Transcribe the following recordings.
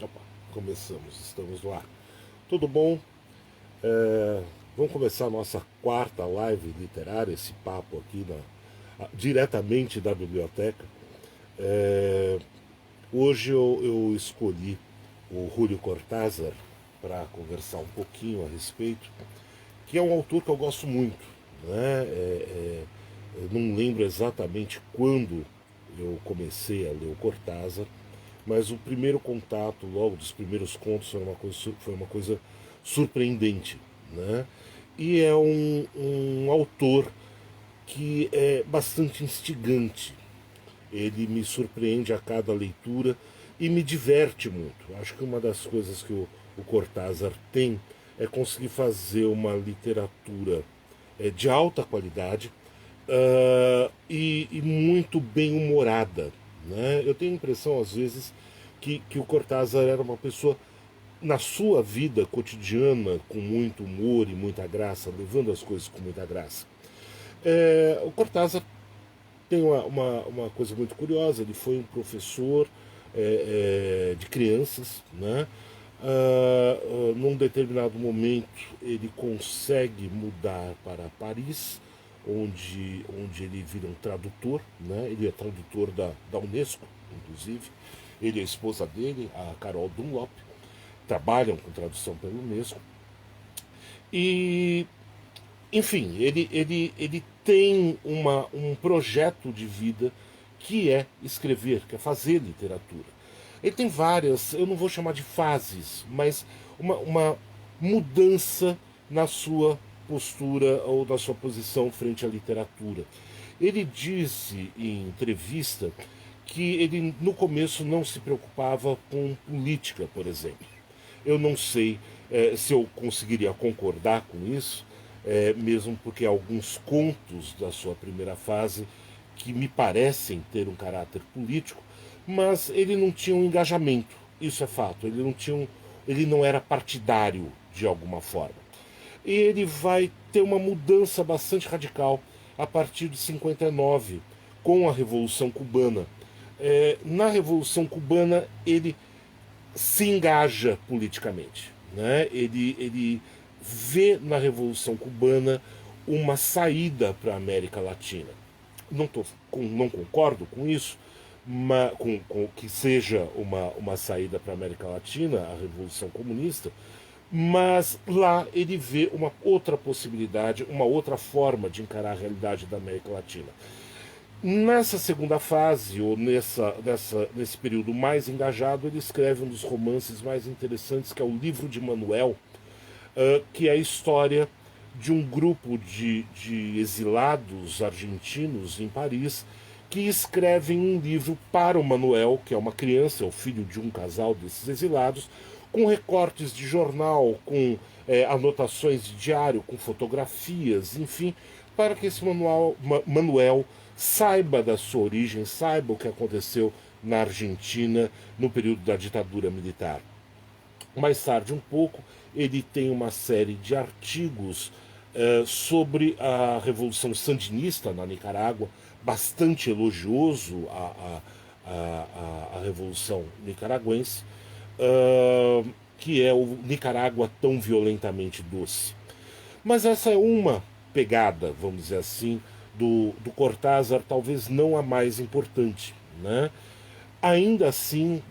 Opa, começamos, estamos no ar. Tudo bom? Vamos começar a nossa quarta live literária, esse papo aqui diretamente da biblioteca. É, Hoje eu escolhi o Júlio Cortázar para conversar um pouquinho a respeito, que é um autor que eu gosto muito. Né? Eu não lembro exatamente quando eu comecei a ler o Cortázar, mas o primeiro contato, logo dos primeiros contos, foi uma coisa surpreendente. Né? E é um autor que é bastante instigante. Ele me surpreende a cada leitura e me diverte muito. Acho que uma das coisas que o Cortázar tem é conseguir fazer uma literatura de alta qualidade e muito bem humorada. Né? Eu tenho a impressão, às vezes, que o Cortázar era uma pessoa, na sua vida cotidiana, com muito humor e muita graça, levando as coisas com muita graça. O Cortázar tem uma coisa muito curiosa: ele foi um professor de crianças, né? Num determinado momento ele consegue mudar para Paris, onde ele vira um tradutor, né? Ele é tradutor da Unesco, inclusive. Ele e a esposa dele, a Carol Dunlop, trabalham com tradução pela Unesco. E, enfim, ele tem um projeto de vida que é escrever, que é fazer literatura. Ele tem várias, eu não vou chamar de fases, mas uma mudança na sua postura ou na sua posição frente à literatura. Ele disse em entrevista que ele no começo não se preocupava com política, por exemplo. Eu não sei se eu conseguiria concordar com isso, mesmo porque alguns contos da sua primeira fase que me parecem ter um caráter político, mas ele não tinha um engajamento, isso é fato. Ele não era partidário de alguma forma. E ele vai ter uma mudança bastante radical a partir de 59, com a Revolução Cubana. Na Revolução Cubana, ele se engaja politicamente. Né? Ele vê na Revolução Cubana uma saída para a América Latina. Não concordo com isso, com que seja uma saída para a América Latina, a Revolução Comunista, mas lá ele vê uma outra possibilidade, uma outra forma de encarar a realidade da América Latina. Nessa segunda fase, ou nesse período mais engajado, ele escreve um dos romances mais interessantes, que é o Livro de Manuel, que é a história de um grupo de exilados argentinos em Paris que escrevem um livro para o Manuel, que é uma criança, é o filho de um casal desses exilados, com recortes de jornal, com anotações de diário, com fotografias, enfim, para que esse Manuel saiba da sua origem, saiba o que aconteceu na Argentina no período da ditadura militar. Mais tarde, um pouco, ele tem uma série de artigos sobre a Revolução Sandinista na Nicarágua, bastante elogioso à Revolução Nicaragüense, que é o Nicarágua tão violentamente doce. Mas essa é uma pegada, vamos dizer assim, do Cortázar, talvez não a mais importante. Né? Ainda assim,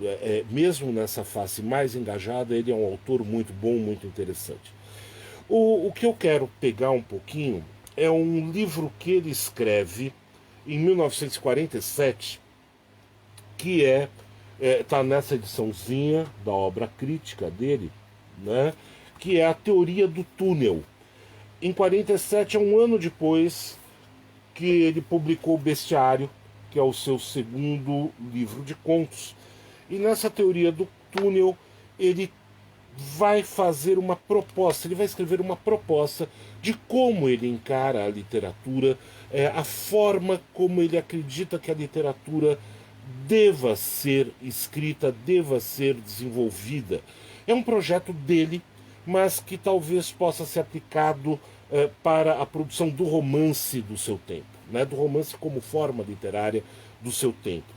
mesmo nessa face mais engajada, ele é um autor muito bom, muito interessante. O que eu quero pegar um pouquinho é um livro que ele escreve em 1947, que está nessa ediçãozinha da obra crítica dele, né, que é a Teoria do Túnel. Em 47, é um ano depois que ele publicou o Bestiário, que é o seu segundo livro de contos. E nessa Teoria do Túnel, ele vai fazer uma proposta, ele vai escrever uma proposta de como ele encara a literatura, a forma como ele acredita que a literatura deva ser escrita, deva ser desenvolvida. É um projeto dele, mas que talvez possa ser aplicado para a produção do romance do seu tempo, né? Do romance como forma literária do seu tempo.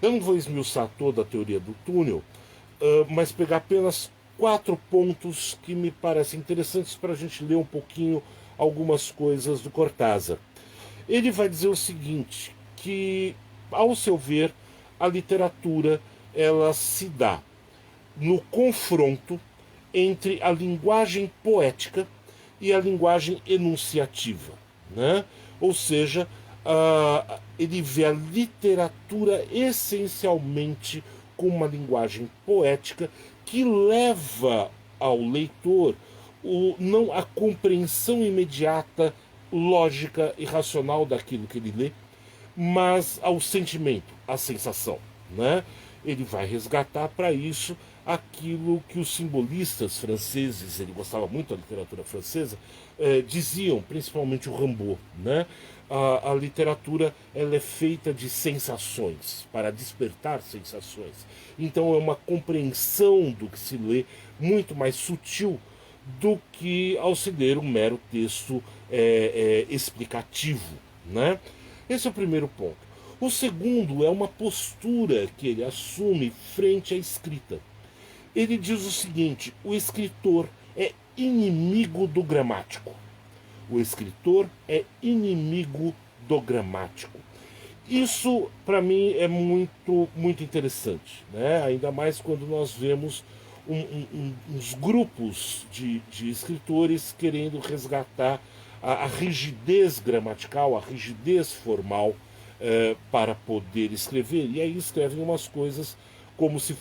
Eu não vou esmiuçar toda a Teoria do Túnel, mas pegar apenas 4 pontos que me parecem interessantes para a gente ler um pouquinho algumas coisas do Cortázar. Ele vai dizer o seguinte, que, ao seu ver, a literatura ela se dá no confronto entre a linguagem poética e a linguagem enunciativa, né? Ou seja, ele vê a literatura essencialmente com uma linguagem poética que leva ao leitor não a compreensão imediata, lógica e racional daquilo que ele lê, mas ao sentimento, à sensação, né? Ele vai resgatar para isso aquilo que os simbolistas franceses, ele gostava muito da literatura francesa, diziam, principalmente o Rimbaud, né? A literatura ela é feita de sensações, para despertar sensações. Então é uma compreensão do que se lê muito mais sutil do que ao se ler um mero texto explicativo, né? Esse é o primeiro ponto. O segundo é uma postura que ele assume frente à escrita. Ele diz o seguinte: o escritor é inimigo do gramático. O escritor é inimigo do gramático. Isso, para mim, é muito, muito interessante, né? Ainda mais quando nós vemos uns grupos de escritores querendo resgatar a rigidez gramatical, a rigidez formal para poder escrever. E aí escrevem umas coisas como se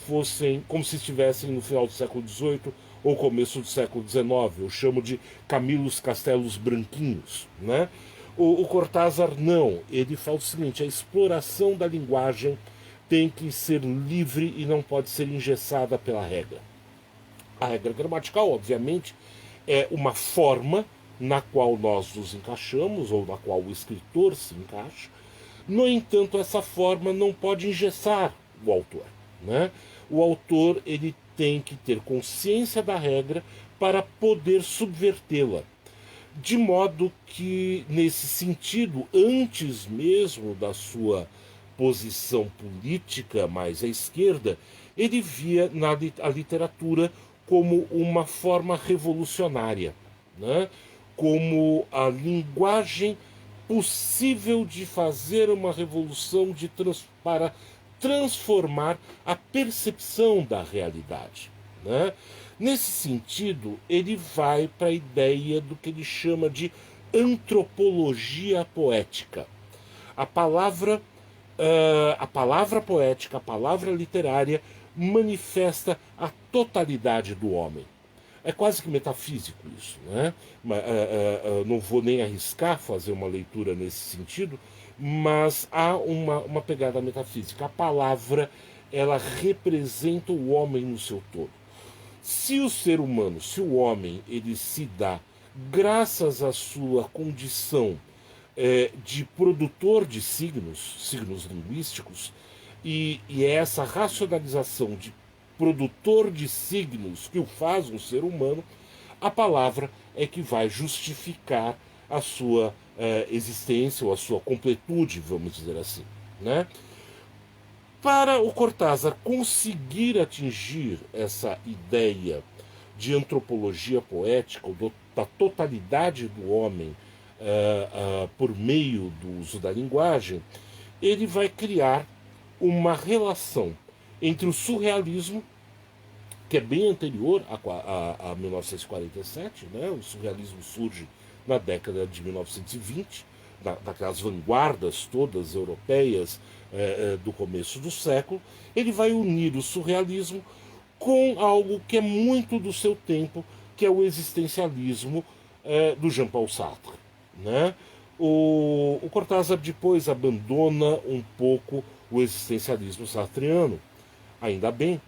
estivessem no final do século XVIII ou começo do século XIX. Eu chamo de Camilo Castelos Branquinhos, né? O Cortázar não. Ele fala o seguinte: a exploração da linguagem tem que ser livre e não pode ser engessada pela regra. A regra gramatical, obviamente, é uma forma na qual nós nos encaixamos, ou na qual o escritor se encaixa. No entanto, essa forma não pode engessar o autor, né? O autor ele tem que ter consciência da regra para poder subvertê-la. De modo que, nesse sentido, antes mesmo da sua posição política mais à esquerda, ele via a literatura como uma forma revolucionária, né? Como a linguagem possível de fazer uma revolução para transformar a percepção da realidade, né? Nesse sentido, ele vai para a ideia do que ele chama de antropologia poética. A palavra poética, a palavra literária, manifesta a totalidade do homem. É quase que metafísico isso, né? Não vou nem arriscar fazer uma leitura nesse sentido, mas há uma pegada metafísica. A palavra, ela representa o homem no seu todo. Se o ser humano, se o homem, ele se dá graças à sua condição de produtor de signos linguísticos, e é essa racionalização de produtor de signos que o faz um ser humano, a palavra é que vai justificar a sua existência ou a sua completude, vamos dizer assim, né? Para o Cortázar conseguir atingir essa ideia de antropologia poética, ou da totalidade do homem por meio do uso da linguagem, ele vai criar uma relação entre o surrealismo, que é bem anterior a 1947, né? O surrealismo surge na década de 1920, daquelas vanguardas todas europeias do começo do século. Ele vai unir o surrealismo com algo que é muito do seu tempo, que é o existencialismo do Jean-Paul Sartre, né? O Cortázar depois abandona um pouco o existencialismo sartreano, ainda bem,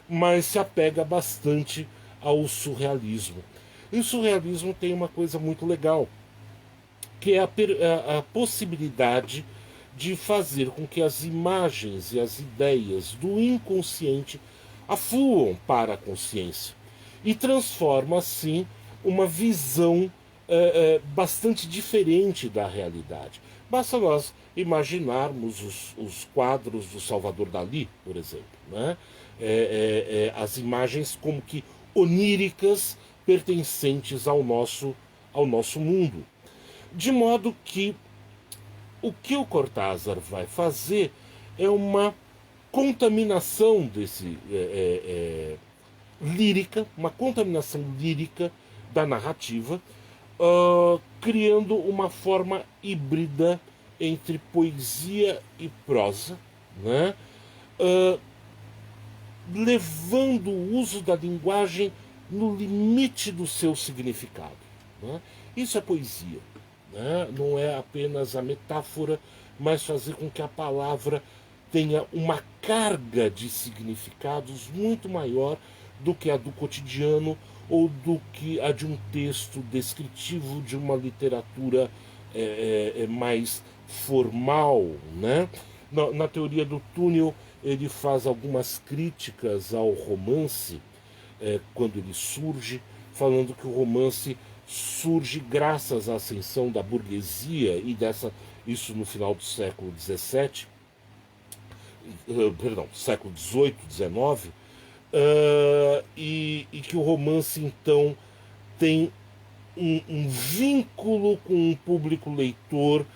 mas se apega bastante ao surrealismo. E o surrealismo tem uma coisa muito legal, que é a possibilidade de fazer com que as imagens e as ideias do inconsciente afluam para a consciência e transforma, assim, uma visão bastante diferente da realidade. Basta nós imaginarmos os quadros do Salvador Dalí, por exemplo, né? as imagens como que oníricas pertencentes ao nosso mundo. De modo que o Cortázar vai fazer é uma contaminação lírica, uma contaminação lírica da narrativa, criando uma forma híbrida entre poesia e prosa, né? Levando o uso da linguagem no limite do seu significado. Né? Isso é poesia. Né? Não é apenas a metáfora, mas fazer com que a palavra tenha uma carga de significados muito maior do que a do cotidiano ou do que a de um texto descritivo de uma literatura mais formal. Né? Na teoria do túnel, ele faz algumas críticas ao romance quando ele surge, falando que o romance surge graças à ascensão da burguesia e isso no final do século XVII, século XVIII, XIX, e que o romance então tem um vínculo com um público leitor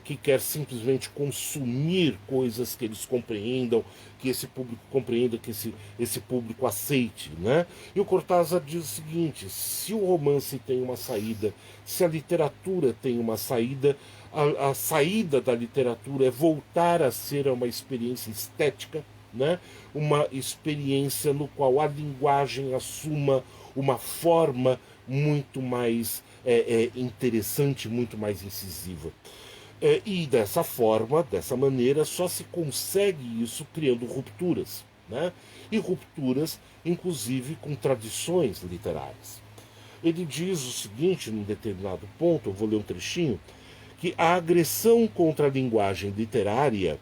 que quer simplesmente consumir coisas que eles compreendam, que esse público compreenda, que esse público aceite. Né? E o Cortázar diz o seguinte: se o romance tem uma saída, se a literatura tem uma saída, a saída da literatura é voltar a ser uma experiência estética, né? Uma experiência no qual a linguagem assuma uma forma muito mais interessante, muito mais incisiva. E dessa forma, dessa maneira, só se consegue isso criando rupturas. Né? E rupturas, inclusive, com tradições literárias. Ele diz o seguinte, num determinado ponto, eu vou ler um trechinho, que a agressão contra a linguagem literária,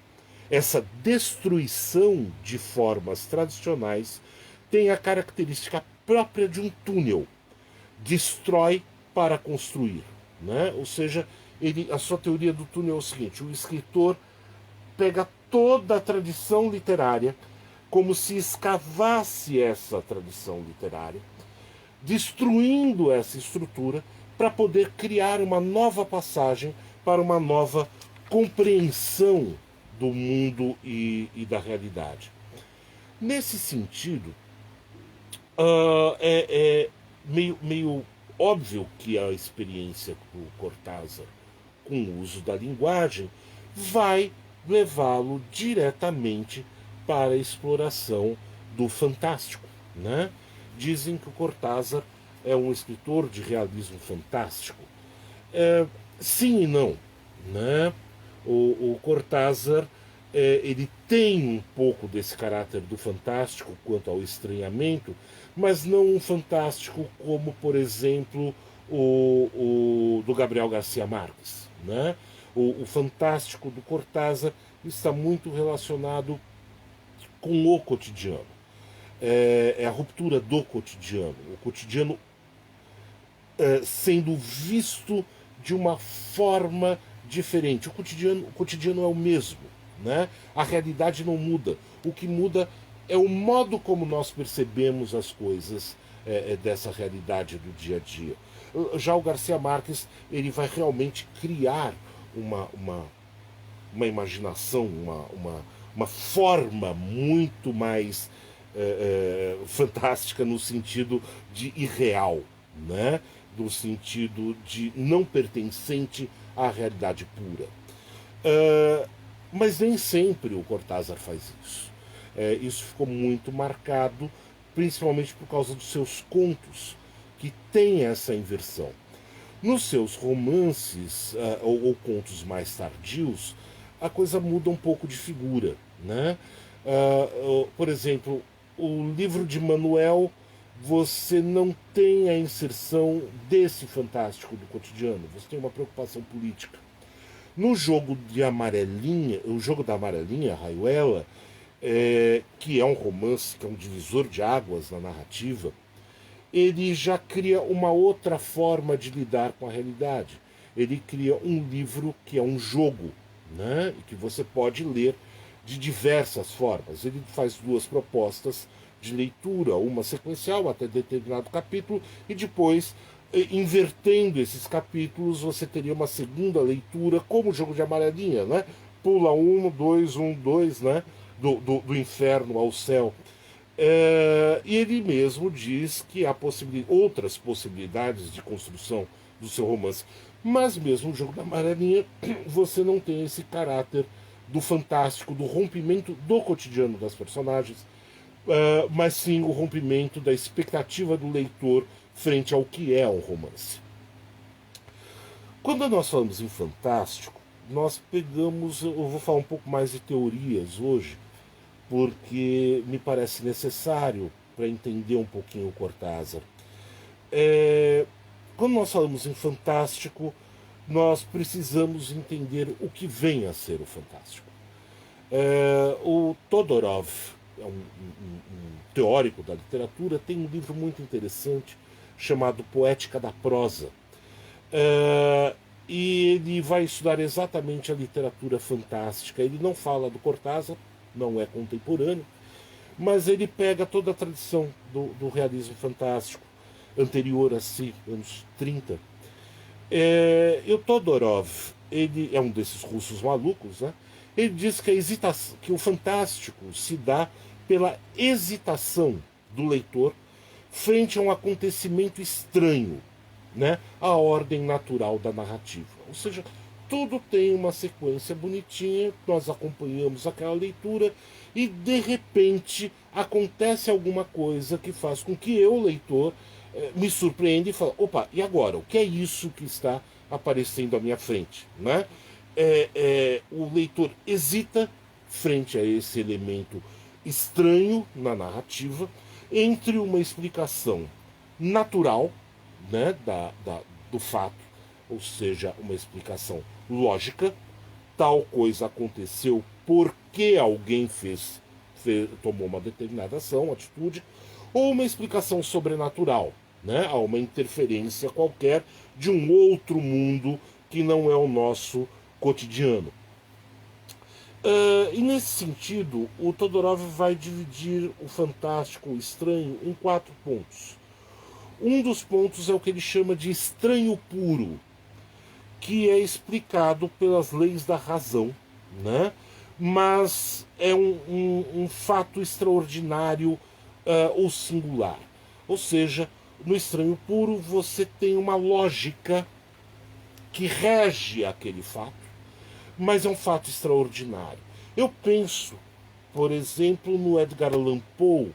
essa destruição de formas tradicionais, tem a característica própria de um túnel. Destrói para construir. Né? Ou seja, a sua teoria do túnel é o seguinte: o escritor pega toda a tradição literária como se escavasse essa tradição literária, destruindo essa estrutura para poder criar uma nova passagem para uma nova compreensão do mundo e da realidade. Nesse sentido, é meio óbvio que a experiência do Cortázar com o uso da linguagem vai levá-lo diretamente para a exploração do fantástico. Né? Dizem que o Cortázar é um escritor de realismo fantástico. Sim e não. Né? O Cortázar ele tem um pouco desse caráter do fantástico quanto ao estranhamento, mas não um fantástico como, por exemplo, o do Gabriel Garcia Marques. Né? O fantástico do Cortázar está muito relacionado com o cotidiano. É a ruptura do cotidiano. O cotidiano sendo visto de uma forma diferente. O cotidiano é o mesmo. Né? A realidade não muda. O que muda é o modo como nós percebemos as coisas dessa realidade do dia a dia. Já o Garcia Marques ele vai realmente criar uma imaginação, uma forma muito mais fantástica no sentido de irreal, né? No sentido de não pertencente à realidade pura. Mas nem sempre o Cortázar faz isso. Isso ficou muito marcado, principalmente por causa dos seus contos, que têm essa inversão. Nos seus romances ou contos mais tardios, a coisa muda um pouco de figura. Né? Por exemplo, o livro de Manuel, você não tem a inserção desse fantástico do cotidiano, você tem uma preocupação política. No jogo de Amarelinha, o jogo da Amarelinha, Rayuela, que é um romance, que é um divisor de águas na narrativa, ele já cria uma outra forma de lidar com a realidade. Ele cria um livro que é um jogo, né? E que você pode ler de diversas formas. Ele faz duas propostas de leitura, uma sequencial até determinado capítulo, e depois, invertendo esses capítulos, você teria uma segunda leitura, como o jogo de amarelinha, né? Pula 1, 2, 1, 2, né? Do inferno ao céu. E ele mesmo diz que há outras possibilidades de construção do seu romance. Mas mesmo no jogo da amarelinha, você não tem esse caráter do fantástico, do rompimento do cotidiano das personagens, mas sim o rompimento da expectativa do leitor frente ao que é um romance. Quando nós falamos em fantástico, nós pegamos, eu vou falar um pouco mais de teorias hoje, porque me parece necessário para entender um pouquinho o Cortázar. Quando nós falamos em fantástico, nós precisamos entender o que vem a ser o fantástico. O Todorov, um teórico da literatura, tem um livro muito interessante chamado Poética da Prosa. E ele vai estudar exatamente a literatura fantástica. Ele não fala do Cortázar, não é contemporâneo, mas ele pega toda a tradição do realismo fantástico anterior a si, anos 30. E o Todorov, ele é um desses russos malucos, né? Ele diz que, que o fantástico se dá pela hesitação do leitor frente a um acontecimento estranho, né, à ordem natural da narrativa. Ou seja, tudo tem uma sequência bonitinha, nós acompanhamos aquela leitura e, de repente, acontece alguma coisa que faz com que eu, leitor, me surpreenda e fale, opa, e agora? O que é isso que está aparecendo à minha frente? Né? O leitor hesita frente a esse elemento estranho na narrativa entre uma explicação natural, né, do fato, ou seja, uma explicação lógica, tal coisa aconteceu porque alguém tomou uma determinada ação, atitude, ou uma explicação sobrenatural, né, há uma interferência qualquer de um outro mundo que não é o nosso cotidiano. E nesse sentido, o Todorov vai dividir o fantástico, o estranho, em 4 pontos. Um dos pontos é o que ele chama de estranho puro, que é explicado pelas leis da razão, né? Mas é um fato extraordinário ou singular. Ou seja, no estranho puro você tem uma lógica que rege aquele fato, mas é um fato extraordinário. Eu penso, por exemplo, no Edgar Allan Poe,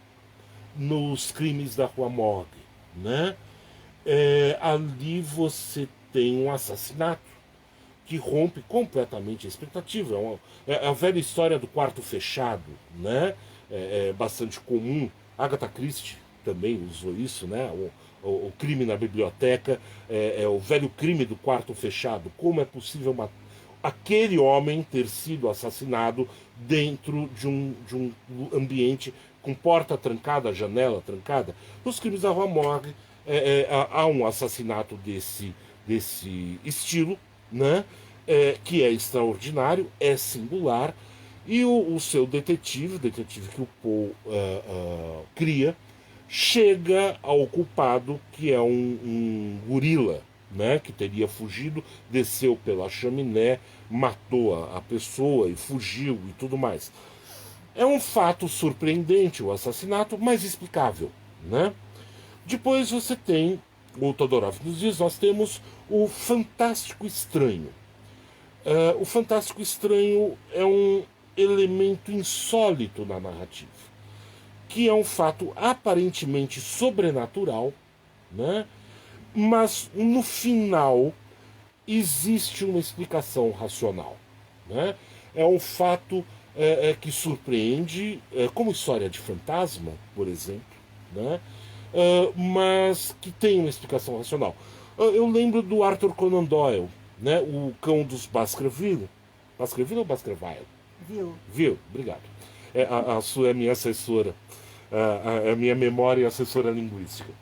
nos Crimes da Rua Morgue, né? Ali você tem um assassinato que rompe completamente a expectativa. É a velha história do quarto fechado, né? É bastante comum. Agatha Christie também usou isso, né? O crime na biblioteca, o velho crime do quarto fechado. Como é possível aquele homem ter sido assassinado dentro de um ambiente com porta trancada, janela trancada? Nos Crimes da Rua Morgue há um assassinato desse estilo, né? Que é extraordinário, é singular, e o seu detetive, o detetive que o Poe cria, chega ao culpado, que é um gorila, né, que teria fugido, desceu pela chaminé, matou a pessoa e fugiu e tudo mais. É um fato surpreendente o assassinato, mas explicável, né? Depois você tem, o Todorov nos diz, nós temos o fantástico estranho. O fantástico estranho é um elemento insólito na narrativa, que é um fato aparentemente sobrenatural, né? Mas no final existe uma explicação racional, né? É um fato que surpreende, como história de fantasma, por exemplo, né? Mas que tem uma explicação racional. Eu lembro do Arthur Conan Doyle, né? O Cão dos Baskerville. Baskerville ou Baskerville? Viu, obrigado. A sua é a minha assessora, a minha memória e assessora linguística.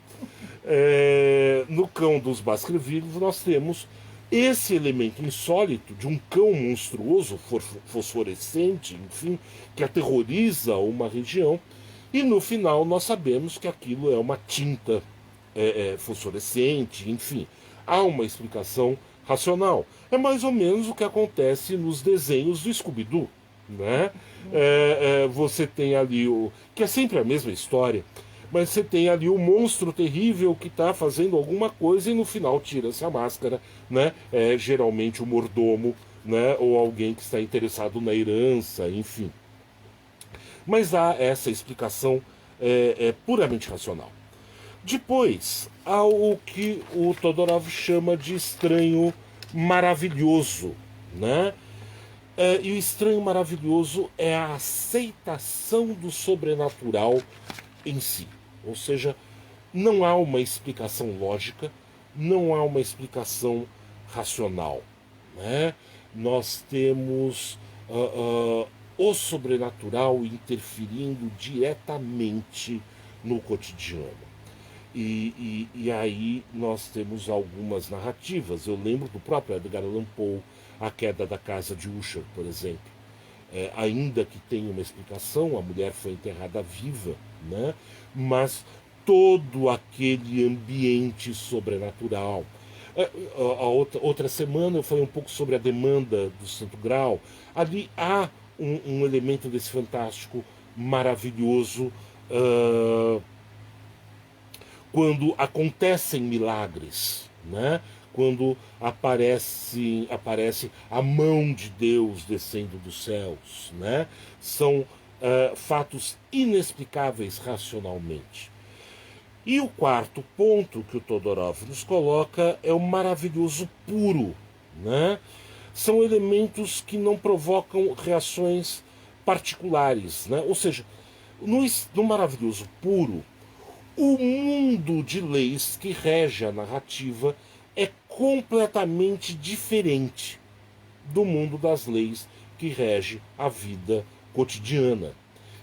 No Cão dos Baskerville nós temos esse elemento insólito de um cão monstruoso, fosforescente, enfim, que aterroriza uma região, e no final nós sabemos que aquilo é uma tinta fosforescente, enfim. Há uma explicação racional. É mais ou menos o que acontece nos desenhos do Scooby-Doo. Né? Você tem ali o. Que é sempre a mesma história, mas você tem ali o monstro terrível que está fazendo alguma coisa e no final tira-se a máscara, né? Geralmente o mordomo, né? Ou alguém que está interessado na herança, enfim. Mas há essa explicação puramente racional. Depois, há o que o Todorov chama de estranho maravilhoso, né? E o estranho maravilhoso é a aceitação do sobrenatural em si. Ou seja, não há uma explicação lógica, não há uma explicação racional. Né? Nós temos o sobrenatural interferindo diretamente no cotidiano. E aí nós temos algumas narrativas. Eu lembro do próprio Edgar Allan Poe, A Queda da Casa de Usher, por exemplo. Ainda que tenha uma explicação, a mulher foi enterrada viva, né? Mas todo aquele ambiente sobrenatural. Outra semana eu falei um pouco sobre a demanda do Santo Grau. Ali há um elemento desse fantástico maravilhoso. Quando acontecem milagres, né? Quando aparece a mão de Deus descendo dos céus, né? São fatos inexplicáveis racionalmente. E o quarto ponto que o Todorov nos coloca é o maravilhoso puro, né? São elementos que não provocam reações particulares, né? Ou seja, no maravilhoso puro, o mundo de leis que rege a narrativa é completamente diferente do mundo das leis que rege a vida cotidiana.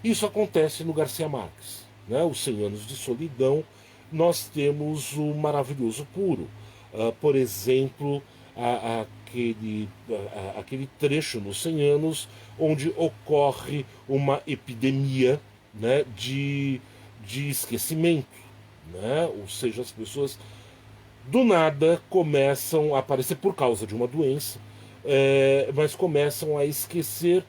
Isso acontece no Garcia Marques. Né? Os 100 Anos de Solidão, nós temos o maravilhoso puro. Por exemplo, aquele trecho nos 100 Anos onde ocorre uma epidemia, né, de esquecimento, né? Ou seja, as pessoas do nada começam a aparecer por causa de uma doença, mas começam a esquecer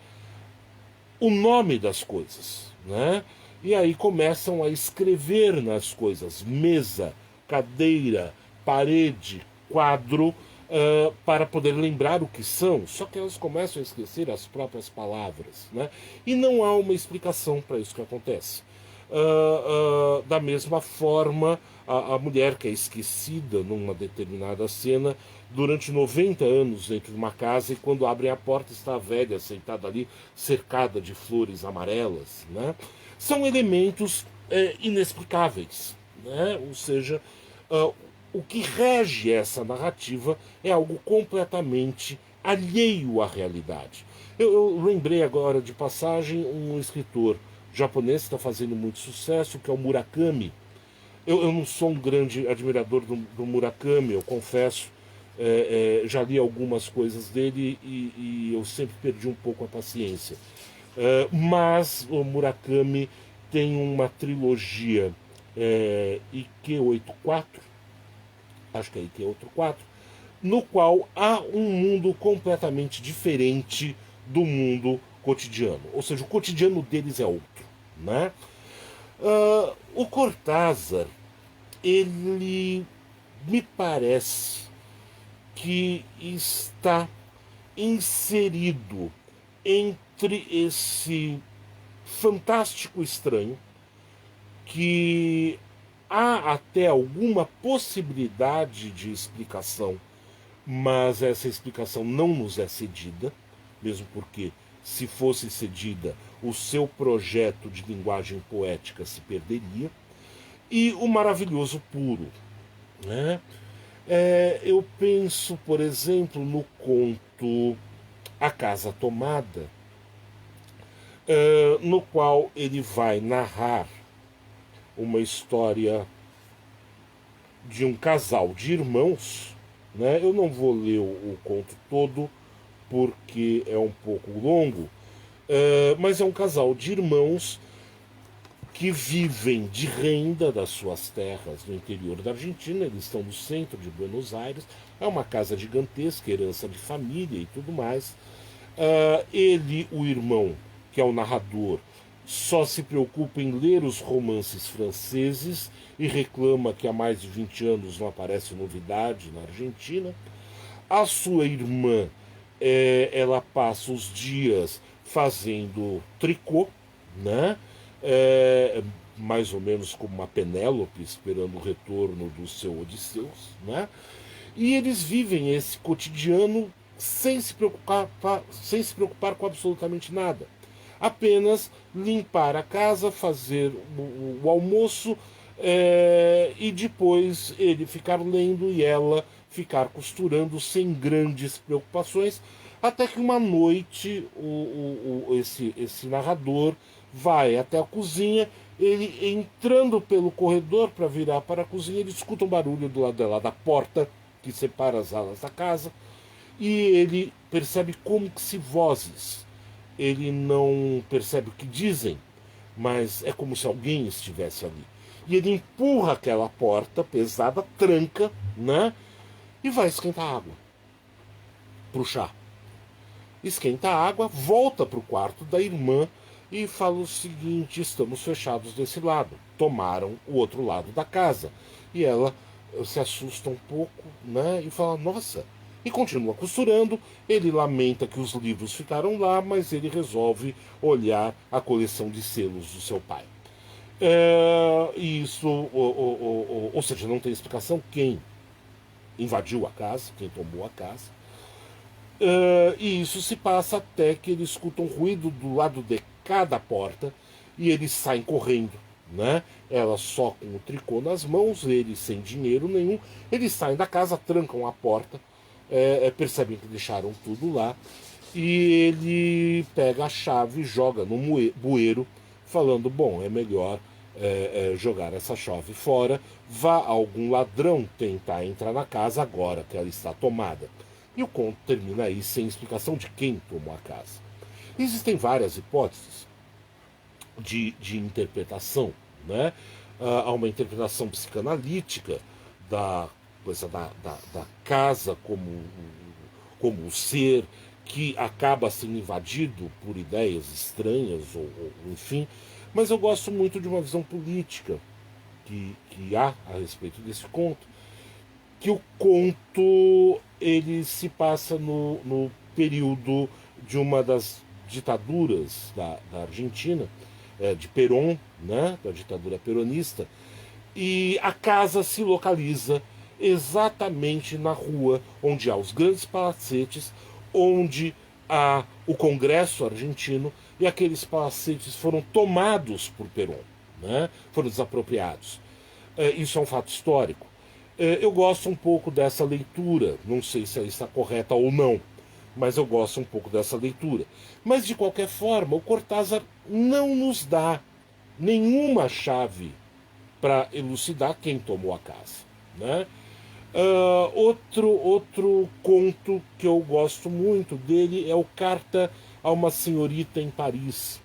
o nome das coisas, né? E aí começam a escrever nas coisas, mesa, cadeira, parede, quadro, para poder lembrar o que são, só que elas começam a esquecer as próprias palavras, né? E não há uma explicação para isso que acontece. Da mesma forma, a mulher que é esquecida numa determinada cena durante 90 anos dentro de uma casa, e quando abrem a porta está a velha sentada ali, cercada de flores amarelas, né? São elementos inexplicáveis, né? Ou seja, o que rege essa narrativa é algo completamente alheio à realidade. Eu lembrei agora de passagem um escritor japonês que está fazendo muito sucesso, que é o Murakami. Eu não sou um grande admirador do Murakami, eu confesso. Já li algumas coisas dele e eu sempre perdi um pouco a paciência. Mas o Murakami tem uma trilogia IQ84, acho que é IQ84, no qual há um mundo completamente diferente do mundo cotidiano. Ou seja, o cotidiano deles é outro. Né? O Cortázar, ele me parece que está inserido entre esse fantástico estranho, que há até alguma possibilidade de explicação, mas essa explicação não nos é cedida, mesmo porque, se fosse cedida, o seu projeto de linguagem poética se perderia. E o maravilhoso puro. Né? Eu penso, por exemplo, no conto A Casa Tomada, no qual ele vai narrar uma história de um casal de irmãos, né? Eu não vou ler o conto todo, porque é um pouco longo, mas é um casal de irmãos que vivem de renda das suas terras no interior da Argentina. Eles estão no centro de Buenos Aires. É uma casa gigantesca, herança de família e tudo mais. Ele, o irmão, que é o narrador, só se preocupa em ler os romances franceses e reclama que há mais de 20 anos não aparece novidade na Argentina. A sua irmã, ela passa os dias fazendo tricô, né? É, mais ou menos como uma Penélope esperando o retorno do seu Odisseus, né? E eles vivem esse cotidiano sem se preocupar com absolutamente nada. Apenas limpar a casa, fazer o almoço, e depois ele ficar lendo e ela ficar costurando sem grandes preocupações, até que uma noite esse narrador vai até a cozinha. Ele entrando pelo corredor para virar para a cozinha, ele escuta um barulho do lado dela, da porta que separa as alas da casa, e ele percebe como que se vozes. Ele não percebe o que dizem, mas é como se alguém estivesse ali. E ele empurra aquela porta pesada, tranca, né? E vai esquentar água pro chá. Esquenta a água, volta pro quarto da irmã e fala o seguinte: estamos fechados desse lado. Tomaram o outro lado da casa. E ela se assusta um pouco, né? E fala: nossa. E continua costurando. Ele lamenta que os livros ficaram lá, mas ele resolve olhar a coleção de selos do seu pai. Isso, ou seja, não tem explicação quem invadiu a casa, quem tomou a casa. E isso se passa até que eles escutam um ruído do lado de cada porta e eles saem correndo, né? Ela só com o tricô nas mãos, eles sem dinheiro nenhum. Eles saem da casa, trancam a porta, percebem que deixaram tudo lá, e ele pega a chave e joga no bueiro, falando: bom, é melhor jogar essa chave fora. Vá algum ladrão tentar entrar na casa agora que ela está tomada. E o conto termina aí sem explicação de quem tomou a casa. Existem várias hipóteses de interpretação, né? Há uma interpretação psicanalítica da coisa da casa como um ser que acaba sendo invadido por ideias estranhas, ou enfim. Mas eu gosto muito de uma visão política que há a respeito desse conto, que o conto ele se passa no período de uma das ditaduras da Argentina, de Perón, né, da ditadura peronista, e a casa se localiza exatamente na rua onde há os grandes palacetes, onde há o Congresso argentino, e aqueles palacetes foram tomados por Perón, né, foram desapropriados. Isso é um fato histórico. Eu gosto um pouco dessa leitura, não sei se ela está correta ou não, mas eu gosto um pouco dessa leitura. Mas, de qualquer forma, o Cortázar não nos dá nenhuma chave para elucidar quem tomou a casa, né? Outro conto que eu gosto muito dele é o Carta a uma Senhorita em Paris,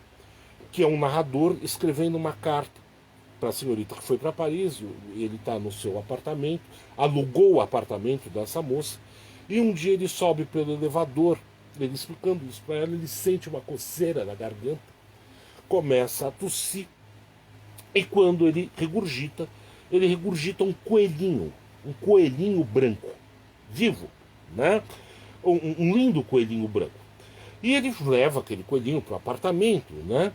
que é um narrador escrevendo uma carta para a senhorita que foi para Paris. Ele está no seu apartamento, alugou o apartamento dessa moça, e um dia ele sobe pelo elevador, ele explicando isso para ela, ele sente uma coceira na garganta, começa a tossir, e quando ele regurgita um coelhinho branco, vivo, né? Um lindo coelhinho branco. E ele leva aquele coelhinho para o apartamento, né?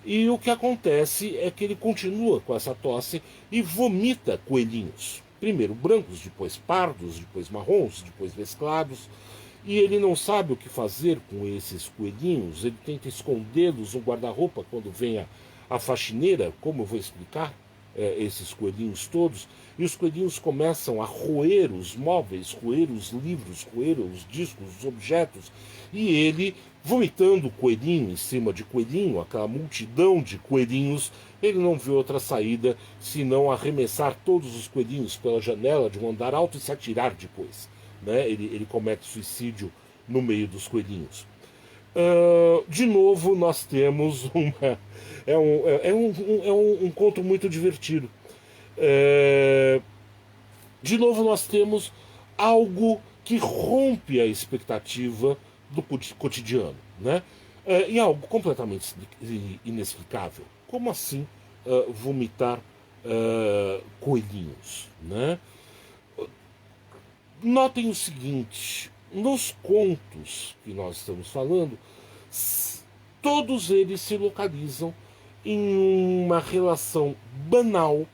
E o que acontece é que ele continua com essa tosse e vomita coelhinhos. Primeiro brancos, depois pardos, depois marrons, depois mesclados. E ele não sabe o que fazer com esses coelhinhos. Ele tenta escondê-los no guarda-roupa quando vem a faxineira. Como eu vou explicar esses coelhinhos todos? E os coelhinhos começam a roer os móveis, roer os livros, roer os discos, os objetos. E ele, vomitando coelhinho em cima de coelhinho, aquela multidão de coelhinhos, ele não vê outra saída senão arremessar todos os coelhinhos pela janela de um andar alto e se atirar depois. né? Ele comete suicídio no meio dos coelhinhos. De novo, nós temos uma. É um conto muito divertido. De novo, nós temos algo que rompe a expectativa do cotidiano, né? E algo completamente inexplicável. Como assim vomitar coelhinhos, né? Notem o seguinte: nos contos que nós estamos falando, todos eles se localizam em uma relação banal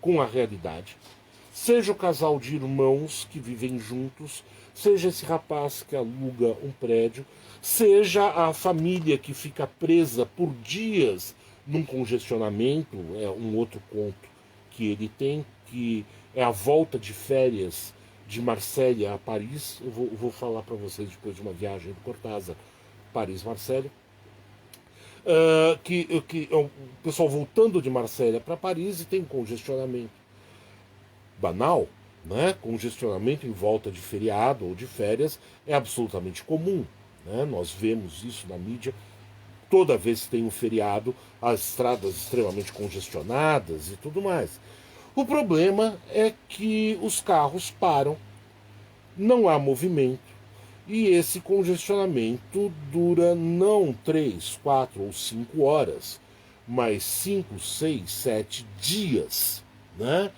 com a realidade. Seja o casal de irmãos que vivem juntos, seja esse rapaz que aluga um prédio, seja a família que fica presa por dias num congestionamento. É um outro conto que ele tem, que é a volta de férias de Marsella a Paris. Eu vou falar para vocês depois de uma viagem do Cortázar, Paris-Marsella. Que o pessoal voltando de Marsella para Paris e tem um congestionamento banal, né? Congestionamento em volta de feriado ou de férias é absolutamente comum, né? Nós vemos isso na mídia. Toda vez que tem um feriado, as estradas extremamente congestionadas e tudo mais. O problema é que os carros param, não há movimento, e esse congestionamento dura não 3, 4 ou 5 horas, mas 5, 6, 7 dias, né?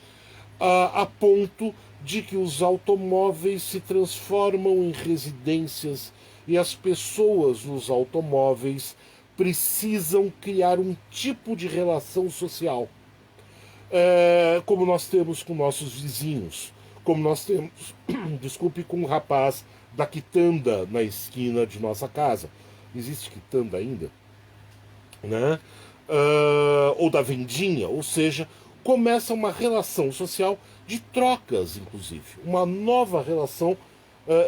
A ponto de que os automóveis se transformam em residências e as pessoas nos automóveis precisam criar um tipo de relação social, como nós temos com nossos vizinhos, como nós temos, desculpe, com o rapaz da quitanda na esquina de nossa casa. Existe quitanda ainda? Né? Ou da vendinha, ou seja, começa uma relação social de trocas, inclusive. Uma nova relação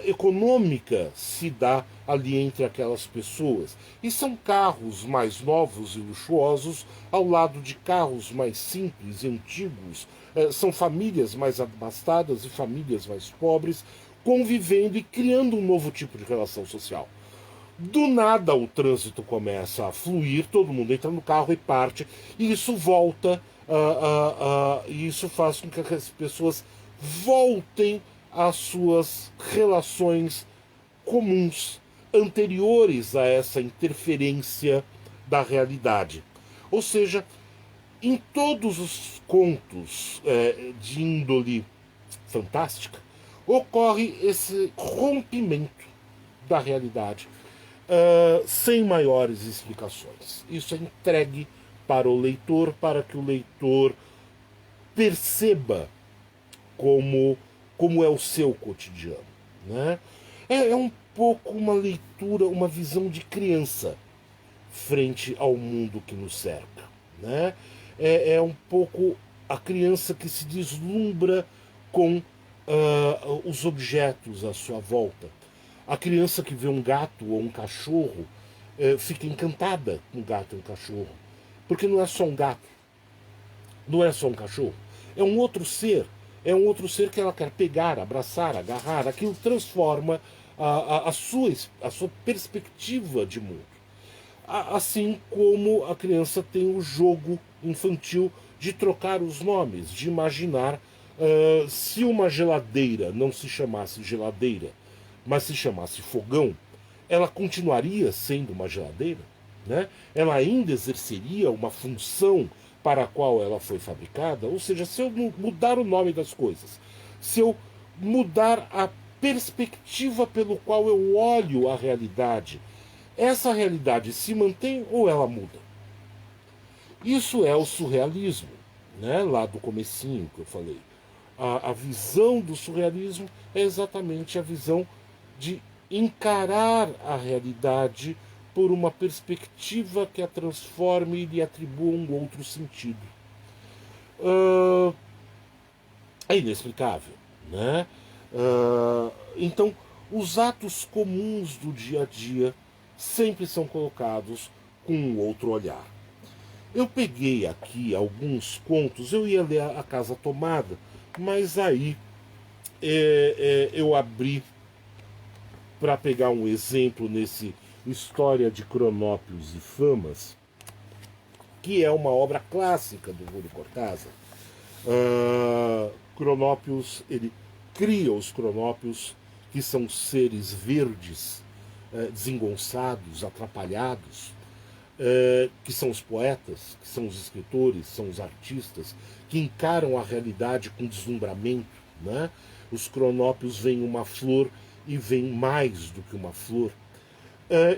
econômica se dá ali entre aquelas pessoas. E são carros mais novos e luxuosos ao lado de carros mais simples e antigos. São famílias mais abastadas e famílias mais pobres convivendo e criando um novo tipo de relação social. Do nada o trânsito começa a fluir, todo mundo entra no carro e parte, e isso volta, e isso faz com que as pessoas voltem às suas relações comuns, anteriores a essa interferência da realidade. Ou seja, em todos os contos de índole fantástica, ocorre esse rompimento da realidade, sem maiores explicações. Isso é entregue para o leitor, para que o leitor perceba como é o seu cotidiano, né? É um pouco uma leitura, uma visão de criança frente ao mundo que nos cerca, né? É um pouco a criança que se deslumbra com os objetos à sua volta. A criança que vê um gato ou um cachorro fica encantada com um gato e um cachorro, porque não é só um gato, não é só um cachorro, é um outro ser. É um outro ser que ela quer pegar, abraçar, agarrar. Aquilo transforma a sua perspectiva de mundo. Assim como a criança tem o jogo infantil de trocar os nomes, de imaginar se uma geladeira não se chamasse geladeira, mas se chamasse fogão, ela continuaria sendo uma geladeira, né? Ela ainda exerceria uma função para a qual ela foi fabricada. Ou seja, se eu mudar o nome das coisas, se eu mudar a perspectiva pelo qual eu olho a realidade, essa realidade se mantém ou ela muda? Isso é o surrealismo, né? Lá do comecinho que eu falei. A visão do surrealismo é exatamente a visão de encarar a realidade por uma perspectiva que a transforme e lhe atribua um outro sentido. É inexplicável, né? Então, os atos comuns do dia a dia sempre são colocados com um outro olhar. Eu peguei aqui alguns contos, eu ia ler A Casa Tomada, mas aí eu abri para pegar um exemplo nesse História de Cronópios e Famas, que é uma obra clássica do Júlio Cortázar. Cronópios, ele cria os cronópios, que são seres verdes, desengonçados, atrapalhados, que são os poetas, que são os escritores, são os artistas, que encaram a realidade com deslumbramento, né? Os cronópios veem uma flor e veem mais do que uma flor.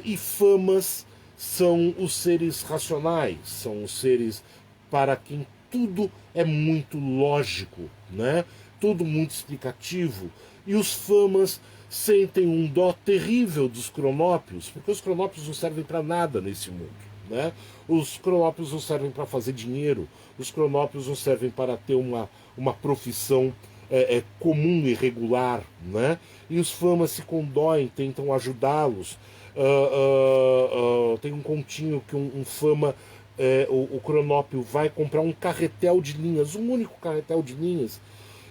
E famas são os seres racionais, são os seres para quem tudo é muito lógico, né? Tudo muito explicativo. E os famas sentem um dó terrível dos cronópios, porque os cronópios não servem para nada nesse mundo, né? Os cronópios não servem para fazer dinheiro, os cronópios não servem para ter uma profissão comum e regular, né? E os famas se condoem, tentam ajudá-los. Tem um continho que um fama, o cronópio vai comprar um carretel de linhas, um único carretel de linhas,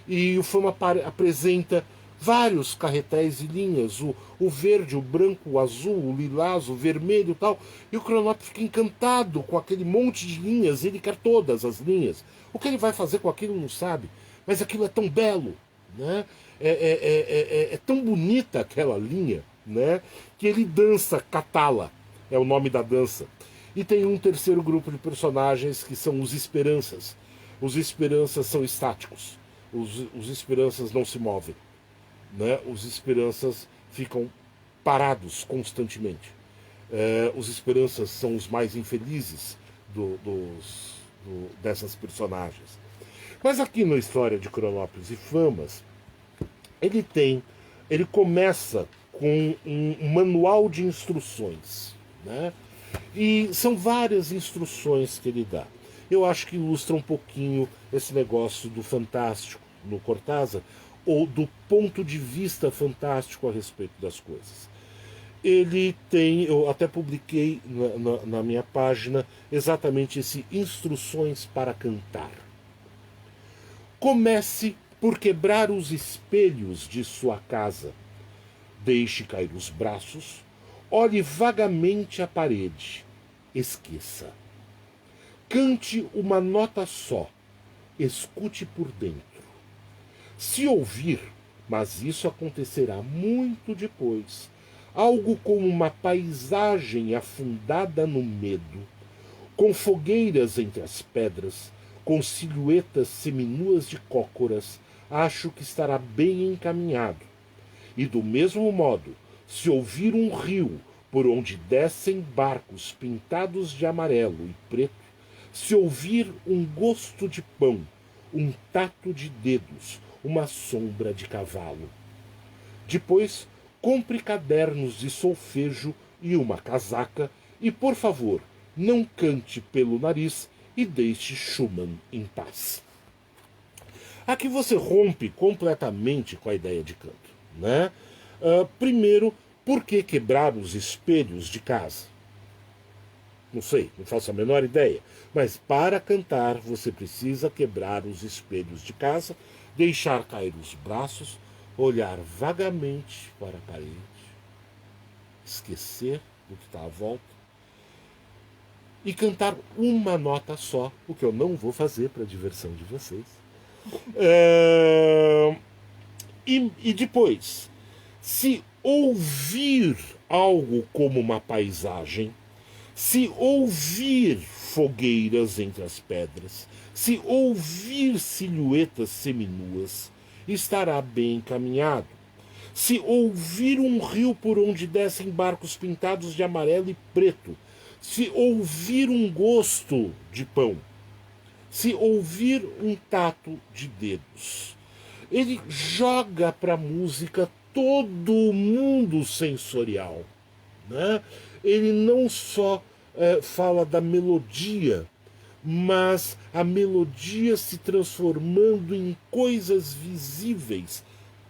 e o fama apresenta vários carretéis e linhas, o verde, o branco, o azul, o lilás, o vermelho e tal, e o cronópio fica encantado com aquele monte de linhas, ele quer todas as linhas. O que ele vai fazer com aquilo não sabe, mas aquilo é tão belo, né? É tão bonita aquela linha, né? Que ele dança catala, é o nome da dança. E tem um terceiro grupo de personagens que são os esperanças. Os esperanças são estáticos, os esperanças não se movem, né? Os esperanças ficam parados constantemente. Os esperanças são os mais infelizes dessas personagens. Mas aqui na História de Cronópios e Famas, ele começa com um manual de instruções, né? E são várias instruções que ele dá. Eu acho que ilustra um pouquinho esse negócio do fantástico no Cortázar, ou do ponto de vista fantástico a respeito das coisas. Ele tem, eu até publiquei na minha página, exatamente esse Instruções para Cantar. Comece por quebrar os espelhos de sua casa. Deixe cair os braços, olhe vagamente a parede, esqueça. Cante uma nota só, escute por dentro. Se ouvir, mas isso acontecerá muito depois, algo como uma paisagem afundada no medo, com fogueiras entre as pedras, com silhuetas seminuas de cócoras, acho que estará bem encaminhado. E do mesmo modo, se ouvir um rio por onde descem barcos pintados de amarelo e preto, se ouvir um gosto de pão, um tato de dedos, uma sombra de cavalo. Depois, compre cadernos de solfejo e uma casaca e, por favor, não cante pelo nariz e deixe Schumann em paz. Aqui você rompe completamente com a ideia de canto, né? Primeiro, por que quebrar os espelhos de casa? Não sei, não faço a menor ideia. Mas para cantar você precisa quebrar os espelhos de casa, deixar cair os braços, olhar vagamente para a parede, esquecer do que está à volta e cantar uma nota só, o que eu não vou fazer para a diversão de vocês. E depois, se ouvir algo como uma paisagem, se ouvir fogueiras entre as pedras, se ouvir silhuetas seminuas, estará bem encaminhado. Se ouvir um rio por onde descem barcos pintados de amarelo e preto, se ouvir um gosto de pão, se ouvir um tato de dedos, ele joga para a música todo o mundo sensorial, né? Ele não só fala da melodia, mas a melodia se transformando em coisas visíveis,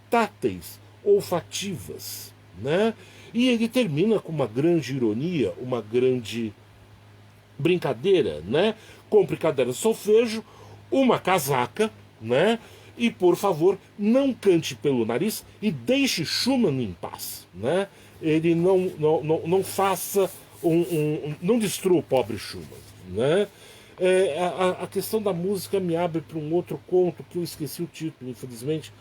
táteis, olfativas, né? E ele termina com uma grande ironia, uma grande brincadeira, né? Compre caderno de solfejo, uma casaca, né? E, por favor, não cante pelo nariz e deixe Schumann em paz. Né? Ele não faça não destrua o pobre Schumann. Né? A questão da música me abre para um outro conto, que eu esqueci o título, infelizmente,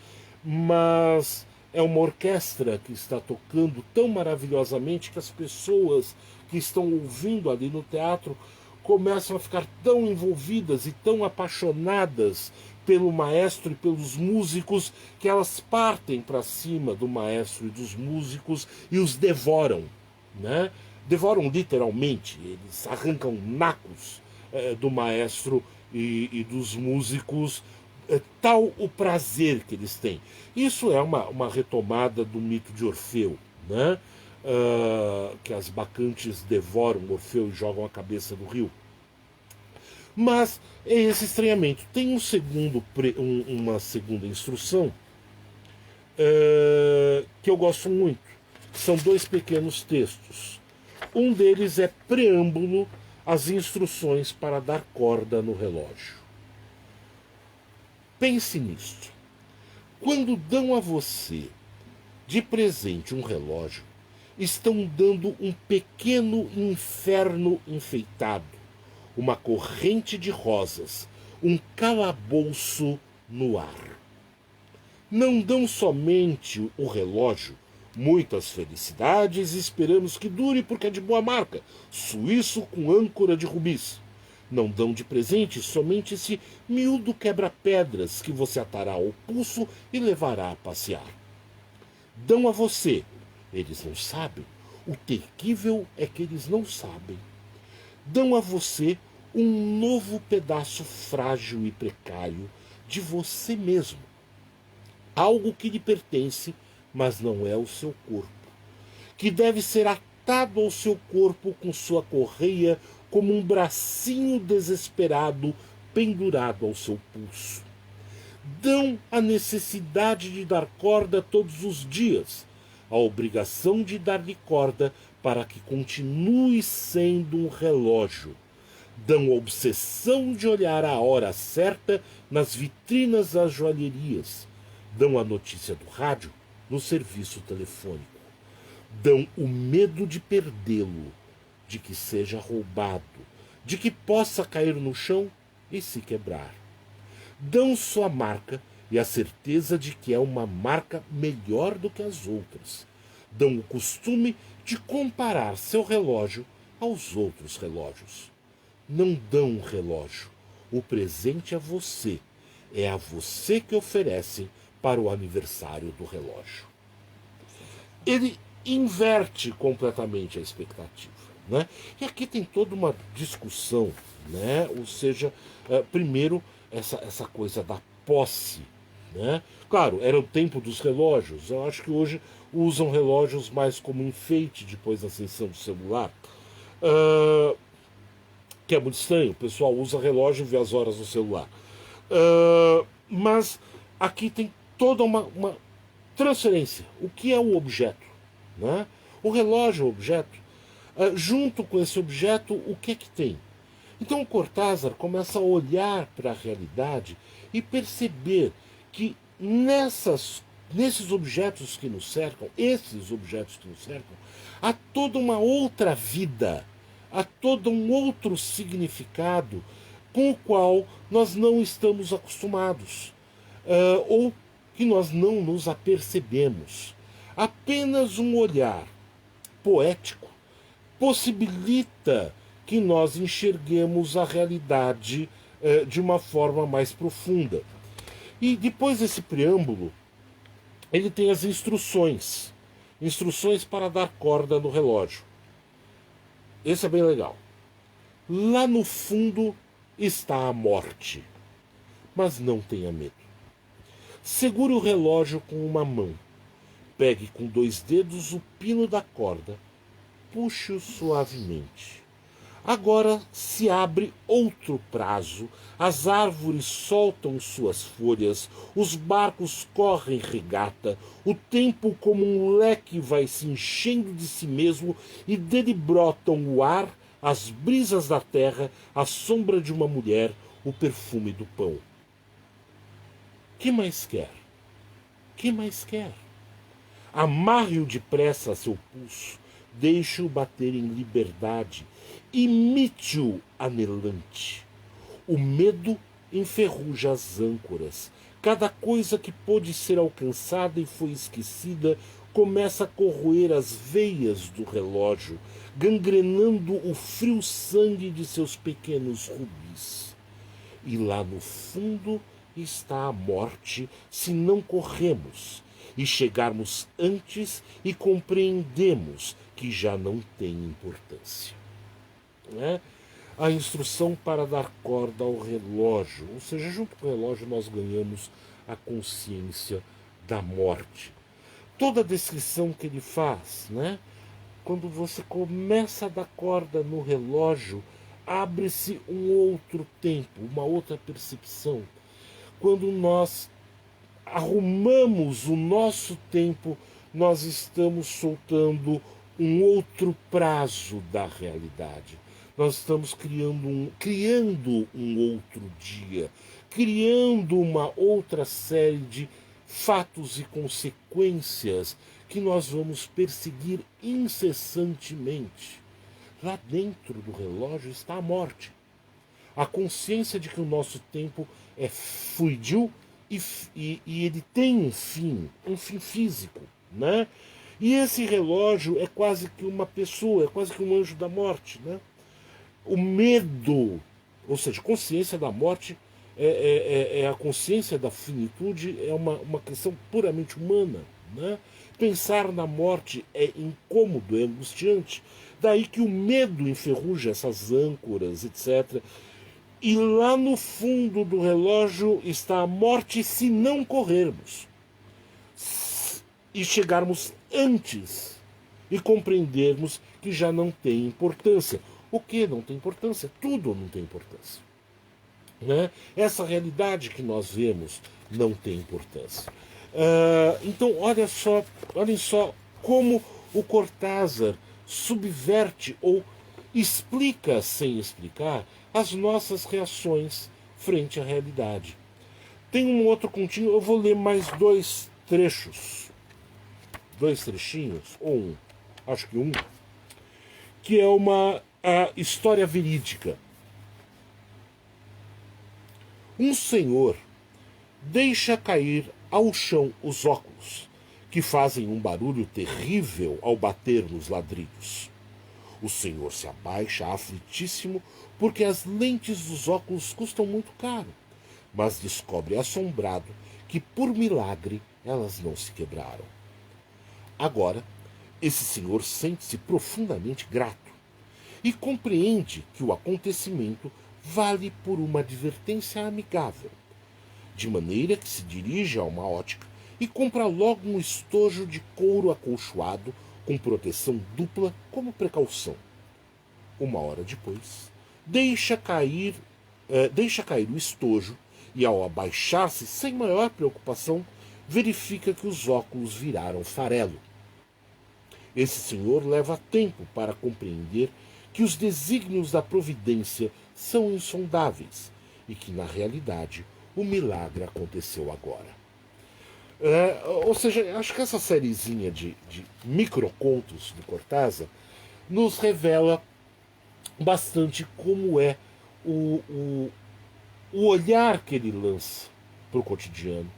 mas é uma orquestra que está tocando tão maravilhosamente que as pessoas que estão ouvindo ali no teatro começam a ficar tão envolvidas e tão apaixonadas pelo maestro e pelos músicos que elas partem para cima do maestro e dos músicos e os devoram, né? Devoram literalmente, eles arrancam nacos do maestro e dos músicos, tal o prazer que eles têm. Isso é uma retomada do mito de Orfeu, né? Que as bacantes devoram Orfeu e jogam a cabeça no rio. Mas é esse estranhamento. Tem uma segunda instrução que eu gosto muito. São 2 pequenos textos. Um deles é preâmbulo às instruções para dar corda no relógio. Pense nisto. Quando dão a você de presente um relógio, estão dando um pequeno inferno enfeitado, uma corrente de rosas, um calabouço no ar. Não dão somente o relógio, muitas felicidades e esperamos que dure porque é de boa marca, suíço com âncora de rubis. Não dão de presente somente esse miúdo quebra-pedras que você atará ao pulso e levará a passear. Dão a você, eles não sabem, o terrível é que eles não sabem. Dão a você um novo pedaço frágil e precário de você mesmo. Algo que lhe pertence, mas não é o seu corpo. Que deve ser atado ao seu corpo com sua correia como um bracinho desesperado pendurado ao seu pulso. Dão a necessidade de dar corda todos os dias, a obrigação de dar-lhe corda para que continue sendo um relógio. Dão a obsessão de olhar a hora certa nas vitrinas das joalherias. Dão a notícia do rádio no serviço telefônico. Dão o medo de perdê-lo, de que seja roubado, de que possa cair no chão e se quebrar. Dão sua marca e a certeza de que é uma marca melhor do que as outras. Dão o costume de comparar seu relógio aos outros relógios. Não dão um relógio. O presente é você. É a você que oferecem para o aniversário do relógio. Ele inverte completamente a expectativa. Né? E aqui tem toda uma discussão, né? Ou seja, primeiro, essa coisa da posse. Né? Claro, era o tempo dos relógios. Eu acho que hoje usam relógios mais como enfeite depois da ascensão do celular. Que é muito estranho, o pessoal usa relógio e vê as horas no celular. Mas aqui tem toda uma transferência. O que é o objeto? Né? O relógio é o objeto. Junto com esse objeto, o que é que tem? Então o Cortázar começa a olhar para a realidade e perceber que nesses objetos que nos cercam, esses objetos que nos cercam, há toda uma outra vida, há todo um outro significado com o qual nós não estamos acostumados, ou que nós não nos apercebemos. Apenas um olhar poético possibilita que nós enxerguemos a realidade de uma forma mais profunda. E depois desse preâmbulo, ele tem as instruções. Instruções para dar corda no relógio. Esse é bem legal. Lá no fundo está a morte. Mas não tenha medo. Segure o relógio com uma mão. Pegue com 2 dedos o pino da corda. Puxe-o suavemente. Agora se abre outro prazo, as árvores soltam suas folhas, os barcos correm regata, o tempo como um leque vai se enchendo de si mesmo e dele brotam o ar, as brisas da terra, a sombra de uma mulher, o perfume do pão. Que mais quer? Que mais quer? Amarre-o depressa a seu pulso, deixe-o bater em liberdade, imite-o anelante. O medo enferruja as âncoras. Cada coisa que pôde ser alcançada e foi esquecida começa a corroer as veias do relógio, gangrenando o frio sangue de seus pequenos rubis. E lá no fundo está a morte se não corremos e chegarmos antes e compreendemos que já não tem importância. Não é? A instrução para dar corda ao relógio, ou seja, junto com o relógio nós ganhamos a consciência da morte. Toda a descrição que ele faz, né? Quando você começa a dar corda no relógio, abre-se um outro tempo, uma outra percepção. Quando nós arrumamos o nosso tempo, nós estamos soltando um outro prazo da realidade. Nós estamos criando um outro dia, criando uma outra série de fatos e consequências que nós vamos perseguir incessantemente. Lá dentro do relógio está a morte. A consciência de que o nosso tempo é fluidio e ele tem um fim físico, né? E esse relógio é quase que uma pessoa, é quase que um anjo da morte, né? O medo, ou seja, consciência da morte é a consciência da finitude, é uma questão puramente humana, né? Pensar na morte é incômodo, é angustiante. Daí que o medo enferruja essas âncoras, etc. E lá no fundo do relógio está a morte se não corrermos. E chegarmos antes e compreendermos que já não tem importância. O que não tem importância? Tudo não tem importância. Né? Essa realidade que nós vemos não tem importância. Então, olhem só como o Cortázar subverte ou explica sem explicar as nossas reações frente à realidade. Tem um outro continho, eu vou ler mais dois trechinhos, ou acho que que é uma história verídica. Um senhor deixa cair ao chão os óculos, que fazem um barulho terrível ao bater nos ladrilhos. O senhor se abaixa aflitíssimo porque as lentes dos óculos custam muito caro, mas descobre assombrado que, por milagre, elas não se quebraram. Agora, esse senhor sente-se profundamente grato e compreende que o acontecimento vale por uma advertência amigável, de maneira que se dirige a uma ótica e compra logo um estojo de couro acolchoado com proteção dupla como precaução. Uma hora depois, deixa cair o estojo e, ao abaixar-se sem maior preocupação, verifica que os óculos viraram farelo. Esse senhor leva tempo para compreender que os desígnios da providência são insondáveis e que, na realidade, o milagre aconteceu agora. Ou seja, acho que essa sériezinha de microcontos do Cortázar nos revela bastante como é o olhar que ele lança para o cotidiano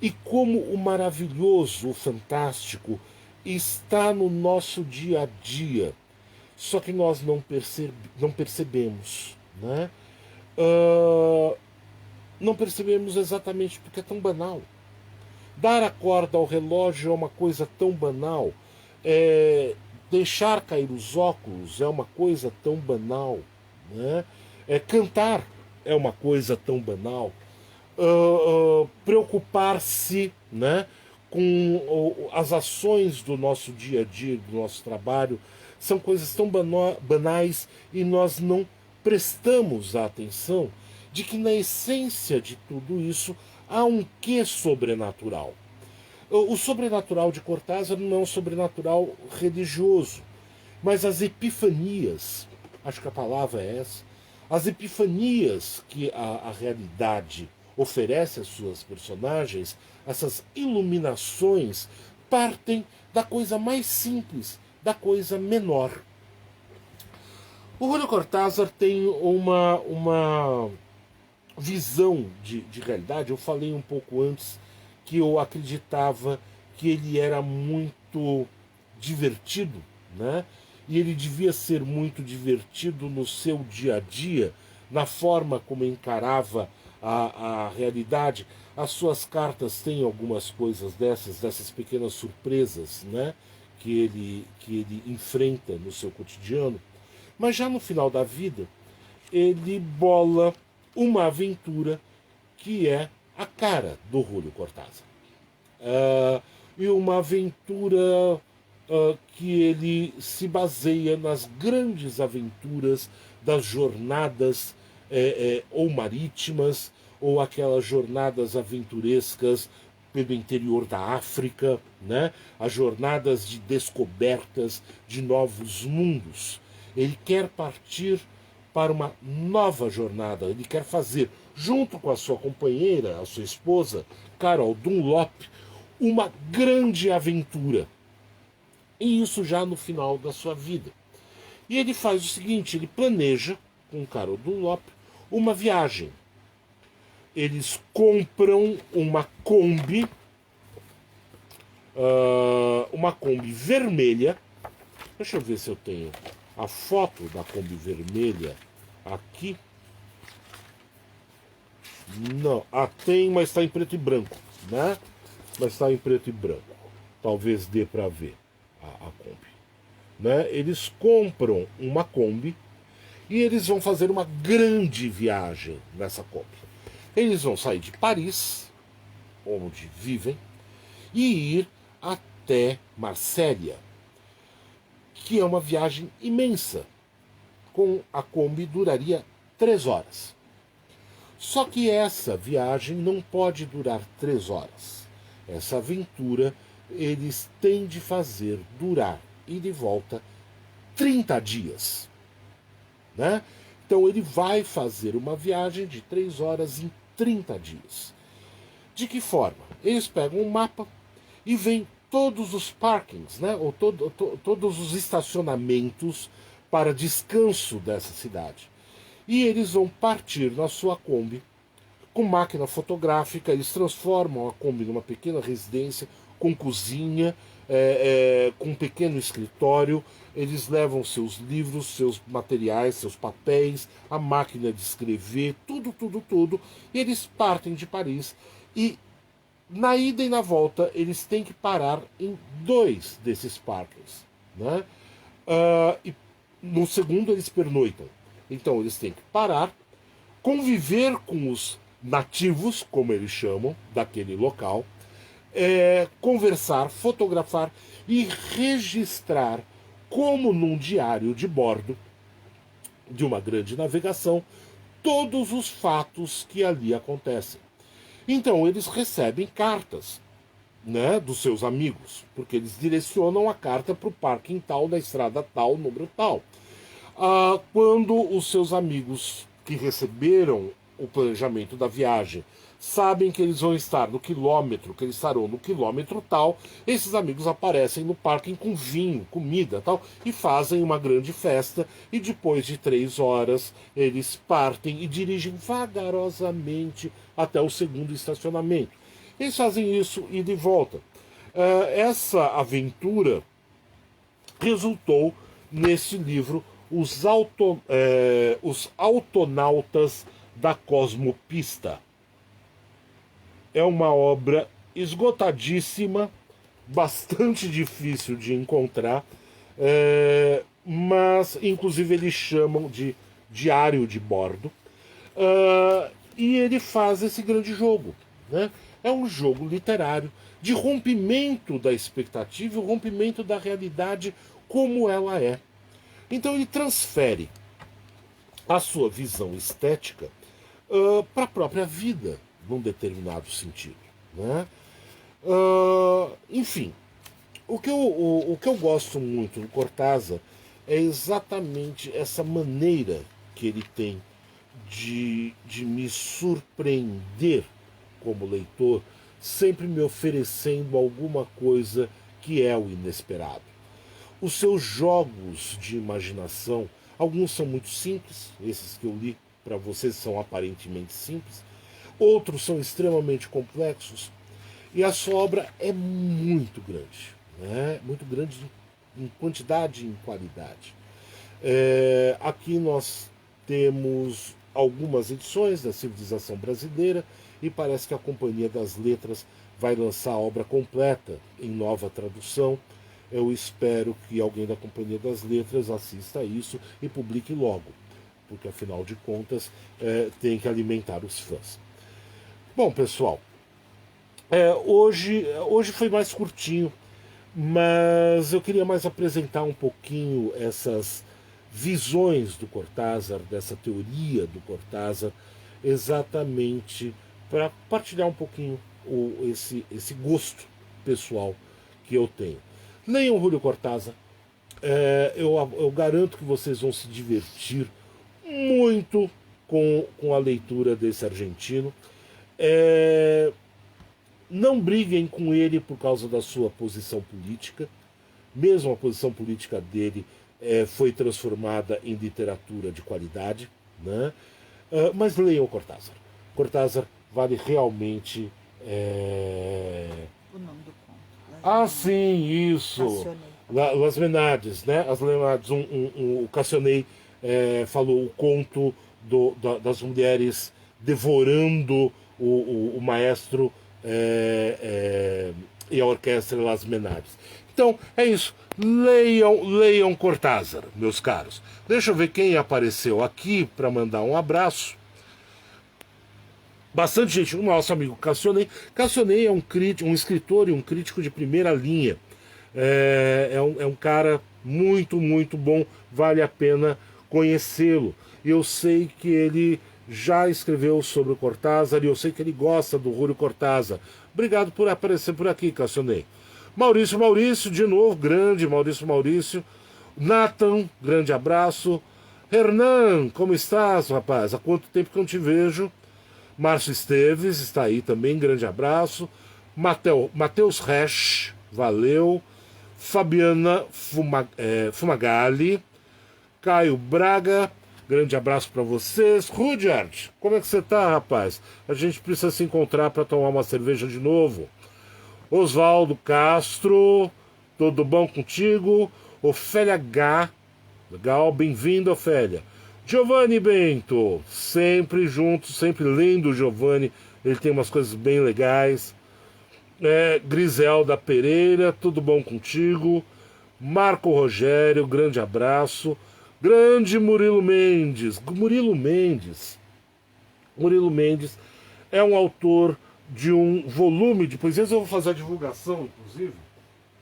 e como o maravilhoso, o fantástico está no nosso dia a dia, só que nós não percebemos, né? Não percebemos exatamente porque é tão banal. Dar a corda ao relógio é uma coisa tão banal. Deixar cair os óculos é uma coisa tão banal. Né? Cantar é uma coisa tão banal. Preocupar-se, né, com as ações do nosso dia a dia, do nosso trabalho, são coisas tão banais e nós não prestamos a atenção de que na essência de tudo isso há um quê sobrenatural. O sobrenatural de Cortázar não é um sobrenatural religioso, mas as epifanias, acho que a palavra é essa, as epifanias que a realidade oferece às suas personagens, essas iluminações, partem da coisa mais simples, da coisa menor. O Julio Cortázar tem uma visão de realidade. Eu falei um pouco antes que eu acreditava que ele era muito divertido, né? E ele devia ser muito divertido no seu dia a dia, na forma como encarava a realidade. As suas cartas têm algumas coisas dessas pequenas surpresas, né? Que ele enfrenta no seu cotidiano. Mas já no final da vida, ele bola uma aventura que é a cara do Julio Cortázar. E uma aventura que ele se baseia nas grandes aventuras das jornadas ou marítimas, ou aquelas jornadas aventurescas pelo interior da África, né? As jornadas de descobertas de novos mundos. Ele quer partir para uma nova jornada. Ele quer fazer, junto com a sua companheira, a sua esposa, Carol Dunlop, uma grande aventura. E isso já no final da sua vida. E ele faz o seguinte, ele planeja, com Carol Dunlop, uma viagem. Eles compram uma Kombi vermelha. Deixa eu ver se eu tenho a foto da Kombi vermelha aqui. Não, tem, mas está em preto e branco, né? Mas está em preto e branco. Talvez dê para ver a Kombi, né? Eles compram uma Kombi e eles vão fazer uma grande viagem nessa Kombi. Eles vão sair de Paris, onde vivem, e ir até Marsella, que é uma viagem imensa. Com a Kombi duraria 3 horas. Só que essa viagem não pode durar 3 horas. Essa aventura eles têm de fazer durar e de volta 30 dias. Né? Então ele vai fazer uma viagem de 3 horas em 30 dias. De que forma? Eles pegam um mapa e veem todos os parkings, né? Ou todos os estacionamentos para descanso dessa cidade. E eles vão partir na sua Kombi com máquina fotográfica. Eles transformam a Kombi numa pequena residência com cozinha, com um pequeno escritório. Eles levam seus livros, seus materiais, seus papéis, a máquina de escrever, tudo. E eles partem de Paris e na ida e na volta eles têm que parar em 2 desses parkings, né? E no segundo eles pernoitam. Então eles têm que parar, conviver com os nativos, como eles chamam, daquele local, conversar, fotografar e registrar, como num diário de bordo de uma grande navegação, todos os fatos que ali acontecem. Então eles recebem cartas, né, dos seus amigos, porque eles direcionam a carta para o parking tal, da estrada tal, número tal. Quando os seus amigos que receberam o planejamento da viagem sabem que eles vão estar no quilômetro, que eles estarão no quilômetro tal, esses amigos aparecem no parking com vinho, comida tal, e fazem uma grande festa, e depois de 3 horas eles partem e dirigem vagarosamente até o segundo estacionamento. Eles fazem isso e de volta. Essa aventura resultou nesse livro Os Autonautas da Cosmopista. É uma obra esgotadíssima, bastante difícil de encontrar, mas inclusive eles chamam de diário de bordo. E ele faz esse grande jogo, né? É um jogo literário de rompimento da expectativa, o rompimento da realidade como ela é. Então ele transfere a sua visão estética para a própria vida, num determinado sentido, né? Enfim, o que eu gosto muito do Cortázar é exatamente essa maneira que ele tem de me surpreender como leitor, sempre me oferecendo alguma coisa que é o inesperado. Os seus jogos de imaginação, alguns são muito simples, esses que eu li para vocês são aparentemente simples, outros são extremamente complexos, e a sua obra é muito grande, né? Muito grande em quantidade e em qualidade. Aqui nós temos algumas edições da Civilização Brasileira e parece que a Companhia das Letras vai lançar a obra completa em nova tradução. Eu espero que alguém da Companhia das Letras assista a isso e publique logo, porque afinal de contas tem que alimentar os fãs. Bom, pessoal, hoje foi mais curtinho, mas eu queria mais apresentar um pouquinho essas visões do Cortázar, dessa teoria do Cortázar, exatamente para partilhar um pouquinho esse gosto pessoal que eu tenho. Leiam Júlio Cortázar, eu garanto que vocês vão se divertir muito com a leitura desse argentino. Não briguem com ele por causa da sua posição política, mesmo a posição política dele foi transformada em literatura de qualidade, né? Mas leiam o Cortázar. Cortázar vale realmente. O nome do conto. Sim, isso. Las Menades, né? As Menades, o Cassianei falou o conto das mulheres devorando o maestro e a orquestra Las Menades. Então, é isso. Leiam Cortázar, meus caros. Deixa eu ver quem apareceu aqui para mandar um abraço. Bastante gente. O nosso amigo Cassianei. Cassianei é um escritor e um crítico de primeira linha. É um cara muito, muito bom. Vale a pena conhecê-lo. E eu sei que ele já escreveu sobre o Cortázar e eu sei que ele gosta do Júlio Cortázar. Obrigado por aparecer por aqui, Cassianei. Maurício, de novo, grande Maurício. Nathan, grande abraço. Hernan, como estás, rapaz? Há quanto tempo que eu não te vejo? Márcio Esteves está aí também, grande abraço. Matheus Resch, valeu. Fabiana Fumagalli. Caio Braga, grande abraço para vocês. Rudyard, como é que você tá, rapaz? A gente precisa se encontrar para tomar uma cerveja de novo. Oswaldo Castro, tudo bom contigo? Ofélia H, legal, bem-vindo, Ofélia. Giovanni Bento, sempre junto, sempre lendo o Giovanni, ele tem umas coisas bem legais. Griselda Pereira, tudo bom contigo? Marco Rogério, grande abraço. Grande Murilo Mendes. Murilo Mendes é um autor de um volume de poesias. Eu vou fazer a divulgação, inclusive.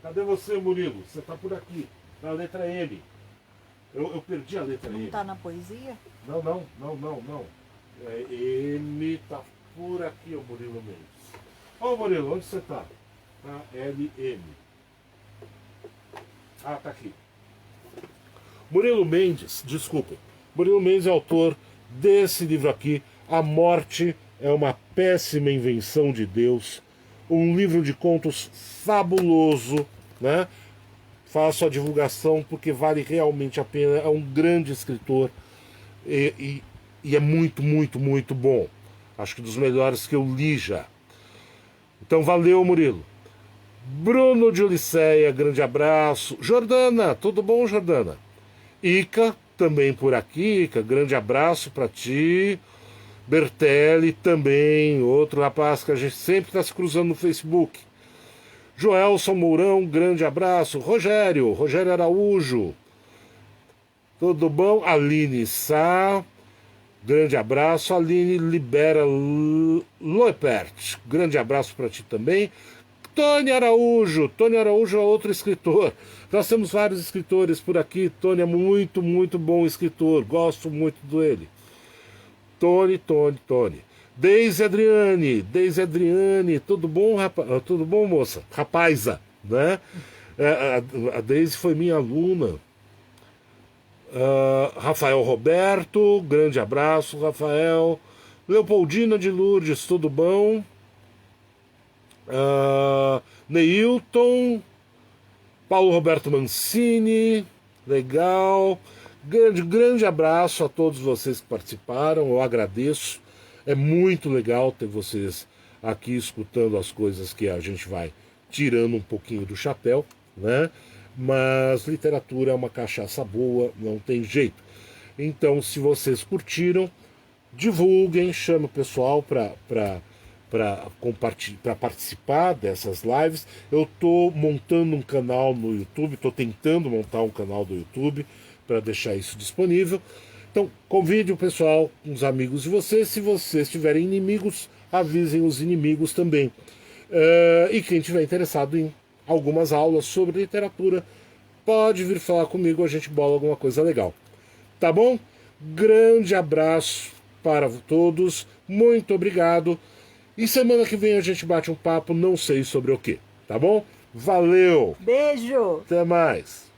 Cadê você, Murilo? Você está por aqui, na letra M. Eu perdi a letra M. Não está na poesia? Não. M está por aqui, o Murilo Mendes. Ô, Murilo, onde você está? Tá, LM. Tá aqui. Murilo Mendes é autor desse livro aqui, A Morte é uma Péssima Invenção de Deus, um livro de contos fabuloso, né? Faço a divulgação porque vale realmente a pena, é um grande escritor e é muito, muito, muito bom. Acho que dos melhores que eu li já. Então valeu, Murilo. Bruno de Oliceia, grande abraço. Jordana, tudo bom, Jordana? Ica, também por aqui, Ica, grande abraço para ti. Bertelli também, outro rapaz que a gente sempre está se cruzando no Facebook. Joelson Mourão, grande abraço. Rogério Araújo, tudo bom? Aline Sá, grande abraço. Aline Libera Loepert, grande abraço para ti também. Tony Araújo é outro escritor. Nós temos vários escritores por aqui. Tony é muito, muito bom escritor. Gosto muito dele. Tony. Deise Adriane, tudo bom, rapaz? Tudo bom, moça? Rapaza, né? A Deise foi minha aluna. Rafael Roberto, grande abraço, Rafael. Leopoldina de Lourdes, tudo bom? Neilton, Paulo Roberto Mancini, legal. Grande abraço a todos vocês que participaram, eu agradeço. É muito legal ter vocês aqui escutando as coisas que a gente vai tirando um pouquinho do chapéu, né? Mas literatura é uma cachaça boa, não tem jeito. Então, se vocês curtiram, divulguem, chame o pessoal para participar dessas lives. Eu estou montando um canal no YouTube, estou tentando montar um canal do YouTube para deixar isso disponível. Então, convide o pessoal, uns amigos de vocês. Se vocês tiverem inimigos, avisem os inimigos também. E quem tiver interessado em algumas aulas sobre literatura, pode vir falar comigo, a gente bola alguma coisa legal. Tá bom? Grande abraço para todos, muito obrigado. E semana que vem a gente bate um papo, não sei sobre o que, tá bom? Valeu! Beijo! Até mais!